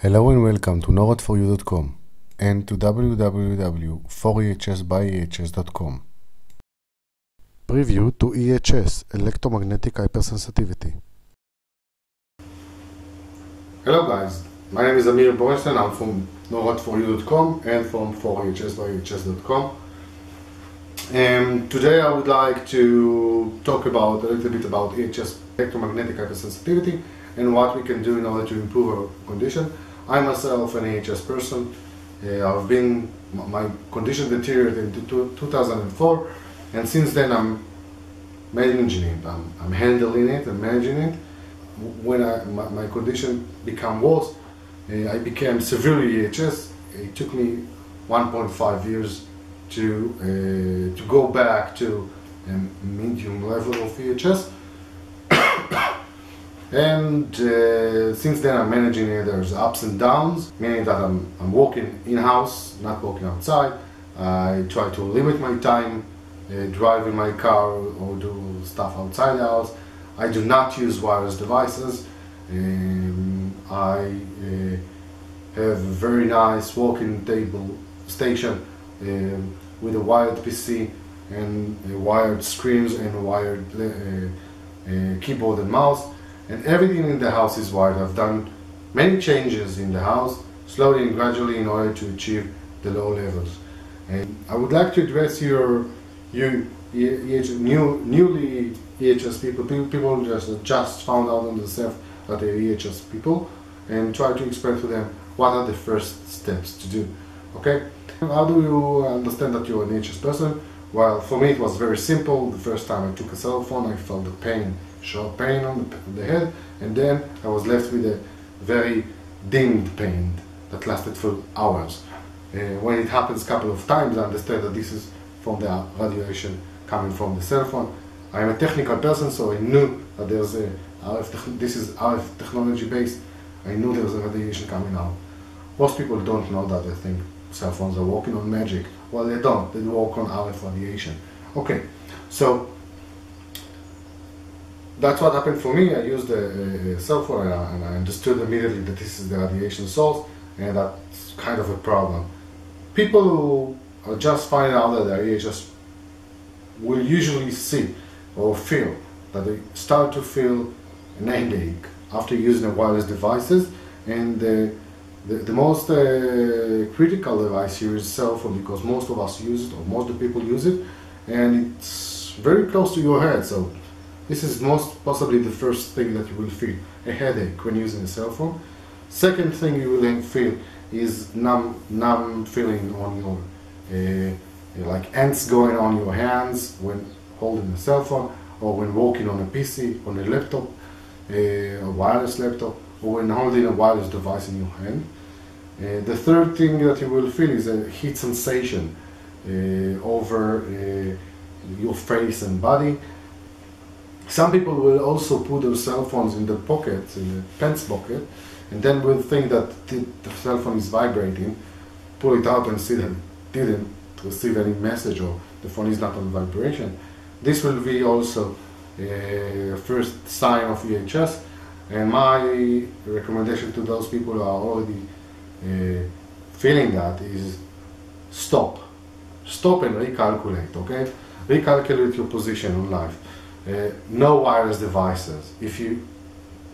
Hello and welcome to NORAD4U.com and to www.4ehsbyehs.com. Preview to EHS, Electromagnetic Hyper Sensitivity. Hello guys, my name is Amir Borenstein. I'm from NORAD4U.com and from 4ehsbyehs.com. Today I would like to talk about a little bit about EHS, Electromagnetic Hyper Sensitivity, and what we can do in order to improve our condition. I myself an EHS person. My condition deteriorated in 2004, and since then I'm managing it. I'm handling it and managing it. When my condition became worse, I became severely EHS. It took me 1.5 years to go back to a medium level of EHS. And since then I'm managing it. There's ups and downs, meaning that I'm working in-house, not working outside. I try to limit my time driving my car or do stuff outside the house. I do not use wireless devices. I have a very nice working table station with a wired PC and wired screens and wired keyboard and mouse. And everything in the house is wired. I've done many changes in the house, slowly and gradually, in order to achieve the low levels. And I would like to address newly EHS people just found out on themselves that they're EHS people, and try to explain to them what are the first steps to do. Okay? How do you understand that you're an EHS person? Well, for me it was very simple. The first time I took a cell phone, I felt the pain. Sharp pain on the head, and then I was left with a very dimmed pain that lasted for hours. When it happens a couple of times, I understand that this is from the radiation coming from the cell phone. I'm a technical person, so I knew that there's a this is RF technology based. I knew there was a radiation coming out. Most people don't know that. They think cell phones are working on magic. Well, they don't. They work on RF radiation. Okay, so that's what happened for me. I used a cell phone and I understood immediately that this is the radiation source, and that's kind of a problem. People who are just finding out that they're EHS will usually see or feel that they start to feel an headache after using the wireless devices, and the most critical device here is cell phone, because most of us use it, or most of the people use it, and it's very close to your head. So this is most possibly the first thing that you will feel, a headache when using a cell phone. Second thing you will feel is numb feeling on your, like ants going on your hands when holding a cell phone, or when working on a PC, on a laptop, a wireless laptop, or when holding a wireless device in your hand. The third thing that you will feel is a heat sensation over your face and body. Some people will also put their cell phones in the pockets, in the pants pocket, and then will think that the cell phone is vibrating, pull it out and see that it didn't receive any message, or the phone is not on vibration. This will be also a first sign of EHS, and my recommendation to those people who are already feeling that is stop and recalculate. Okay, recalculate your position in life. No wireless devices. If you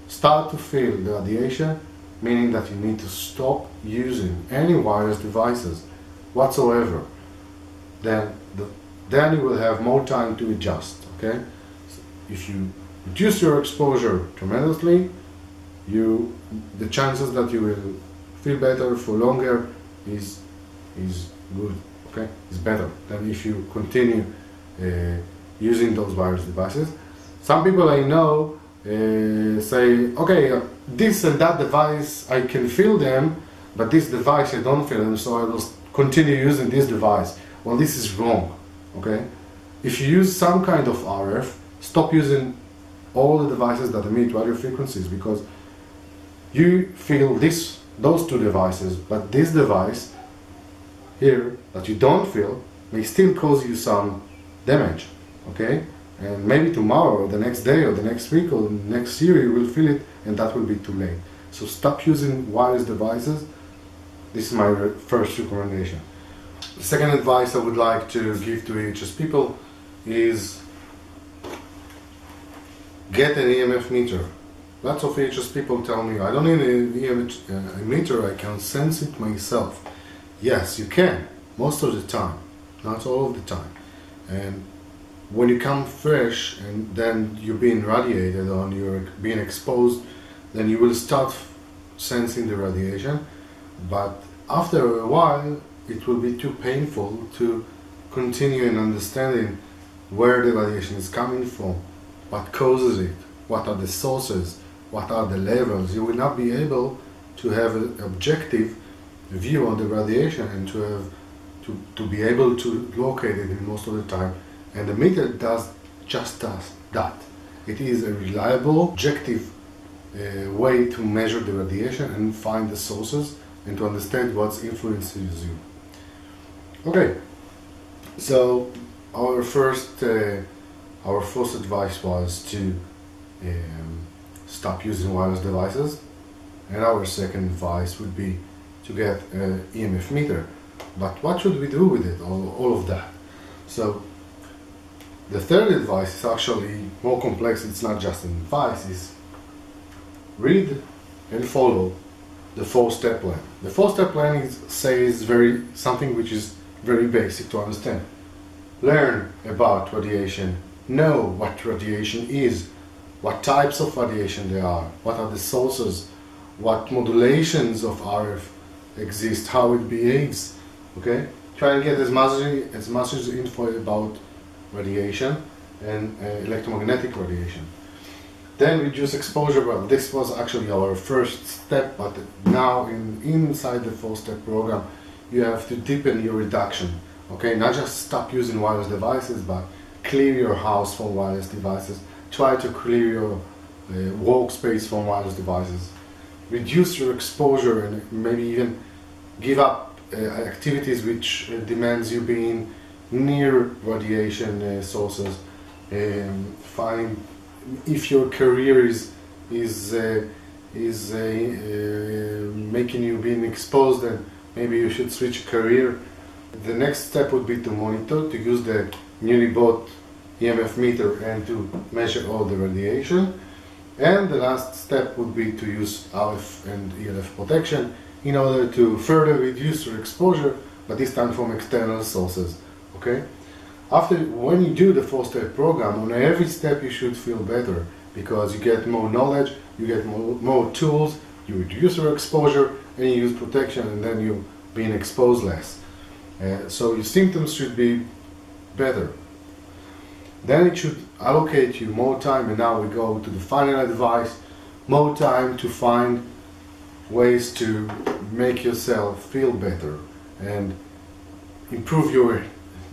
start to feel the radiation, meaning that you need to stop using any wireless devices whatsoever, then you will have more time to adjust. Okay, so if you reduce your exposure tremendously, the chances that you will feel better for longer is good. Okay, is better than if you continue using those wireless devices. Some people I know say, okay, this and that device I can feel them, but this device I don't feel them, so I will continue using this device. Well, this is wrong. Okay, if you use some kind of RF, stop using all the devices that emit radio frequencies, because you feel those two devices, but this device here that you don't feel may still cause you some damage. Okay, and maybe tomorrow or the next day or the next week or next year you will feel it, and that will be too late. So stop using wireless devices. This is my first recommendation. The second advice I would like to give to EHS people is get an EMF meter. Lots of EHS people tell me, I don't need an EMF meter, I can sense it myself. Yes, you can, most of the time, not all of the time. And when you come fresh and then you're being radiated or you're being exposed, then you will start sensing the radiation. But after a while, it will be too painful to continue in understanding where the radiation is coming from, what causes it, what are the sources, what are the levels. You will not be able to have an objective view on the radiation and to be able to locate it in most of the time. And the meter does that. It is a reliable, objective way to measure the radiation and find the sources and to understand what influences you. Okay, so our first advice was to stop using wireless devices, and our second advice would be to get an EMF meter. But what should we do with it, all of that? So the third advice is actually more complex. It's not just an advice, it's read and follow the 4-step plan. The 4-step plan says something which is very basic to understand. Learn about radiation, know what radiation is, what types of radiation there are, what are the sources, what modulations of RF exist, how it behaves. Okay? Try and get as much info about radiation and electromagnetic radiation. Then reduce exposure. Well, this was actually our first step, but now inside the 4-step program, you have to deepen your reduction. Okay, not just stop using wireless devices, but clear your house from wireless devices. Try to clear your workspace from wireless devices. Reduce your exposure and maybe even give up activities which demands you being near radiation sources. Find if your career is making you being exposed, then maybe you should switch career. The next step would be to monitor, to use the newly bought EMF meter and to measure all the radiation. And the last step would be to use RF and ELF protection in order to further reduce your exposure, but this time from external sources. Okay? When you do the 4-step program, on every step you should feel better, because you get more knowledge, you get more tools, you reduce your exposure, and you use protection, and then you're being exposed less. So your symptoms should be better. Then it should allocate you more time, and now we go to the final advice, more time to find ways to make yourself feel better and improve your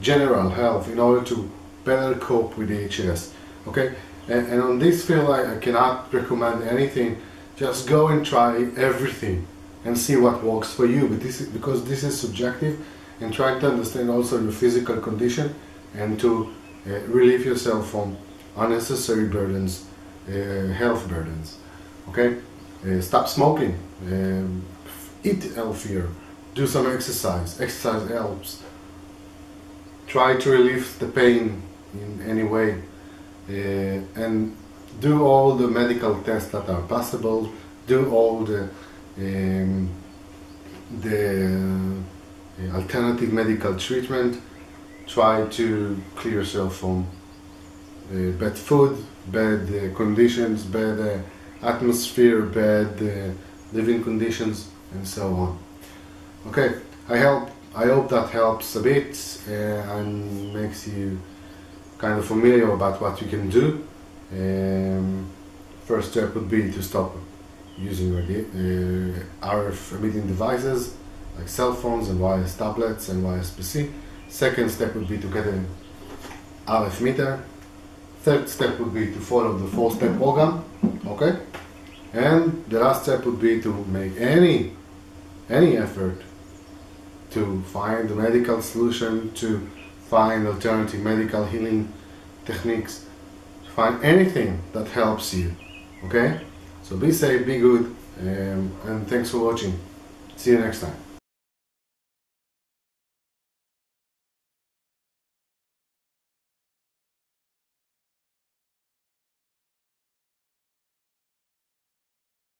general health in order to better cope with EHS. Okay, and on this field I cannot recommend anything. Just go and try everything and see what works for you, but because this is subjective, and try to understand also your physical condition and to relieve yourself from unnecessary burdens, health burdens. Okay, stop smoking, eat healthier, do some exercise. Exercise helps. Try to relieve the pain in any way, and do all the medical tests that are possible. Do all the alternative medical treatment. Try to clear yourself from bad food, bad conditions, bad atmosphere, bad living conditions, and so on. Okay, I hope that helps a bit and makes you kind of familiar about what you can do. First step would be to stop using RF emitting devices like cell phones and wireless tablets and wireless PC. Second step would be to get an RF meter. Third step would be to follow the 4-step program. Okay, and the last step would be to make any effort to find a medical solution, to find alternative medical healing techniques, to find anything that helps you. Okay, So be safe, be good, and thanks for watching. See you next time.